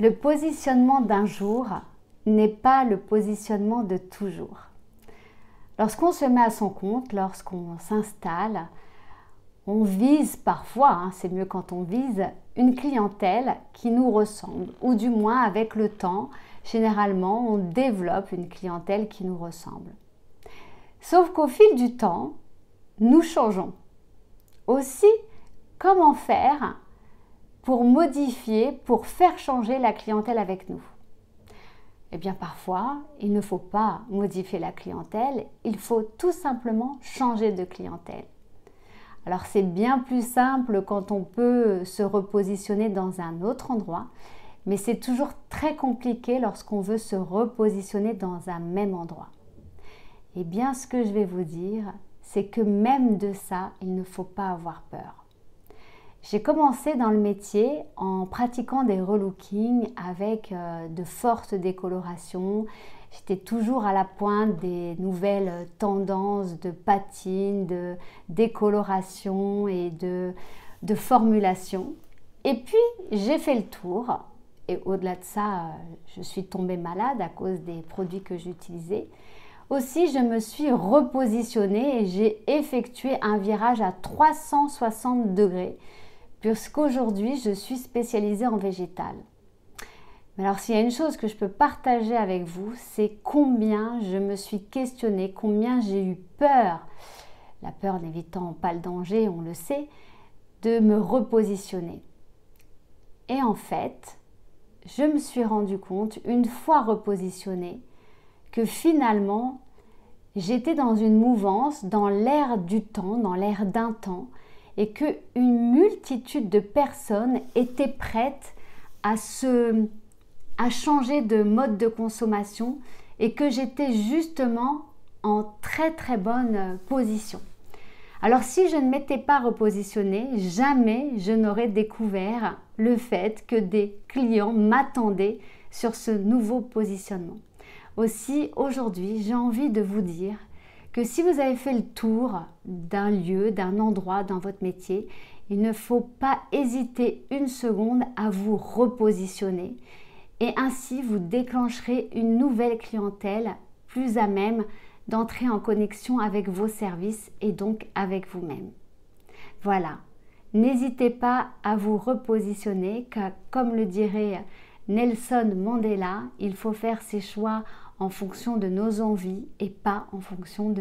Le positionnement d'un jour n'est pas le positionnement de toujours. Lorsqu'on se met à son compte, lorsqu'on s'installe, on vise parfois, c'est mieux quand on vise, une clientèle qui nous ressemble, ou du moins avec le temps, généralement on développe une clientèle qui nous ressemble. Sauf qu'au fil du temps, nous changeons. Aussi, comment faire pour modifier, pour faire changer la clientèle avec nous? Eh bien parfois, il ne faut pas modifier la clientèle, il faut tout simplement changer de clientèle. Alors c'est bien plus simple quand on peut se repositionner dans un autre endroit, mais c'est toujours très compliqué lorsqu'on veut se repositionner dans un même endroit. Eh bien ce que je vais vous dire, c'est que même de ça, il ne faut pas avoir peur. J'ai commencé dans le métier en pratiquant des relookings avec de fortes décolorations. J'étais toujours à la pointe des nouvelles tendances de patine, de décoloration et de formulation. Et puis, j'ai fait le tour. Et au-delà de ça, je suis tombée malade à cause des produits que j'utilisais. Aussi, je me suis repositionnée et j'ai effectué un virage à 360 degrés puisqu'aujourd'hui, je suis spécialisée en végétal. Mais alors, s'il y a une chose que je peux partager avec vous, c'est combien je me suis questionnée, combien j'ai eu peur, la peur n'évitant pas le danger, on le sait, de me repositionner. Et en fait, je me suis rendu compte, une fois repositionnée, que finalement, j'étais dans une mouvance, dans l'air du temps, dans l'air d'un temps, et qu'une multitude de personnes étaient prêtes à changer de mode de consommation et que j'étais justement en très bonne position. Alors si je ne m'étais pas repositionnée, jamais je n'aurais découvert le fait que des clients m'attendaient sur ce nouveau positionnement. Aussi, aujourd'hui, j'ai envie de vous dire que si vous avez fait le tour d'un lieu, d'un endroit dans votre métier, il ne faut pas hésiter une seconde à vous repositionner et ainsi vous déclencherez une nouvelle clientèle plus à même d'entrer en connexion avec vos services et donc avec vous-même. Voilà, n'hésitez pas à vous repositionner car comme le dirait Nelson Mandela, il faut faire ses choix en fonction de nos envies et pas en fonction de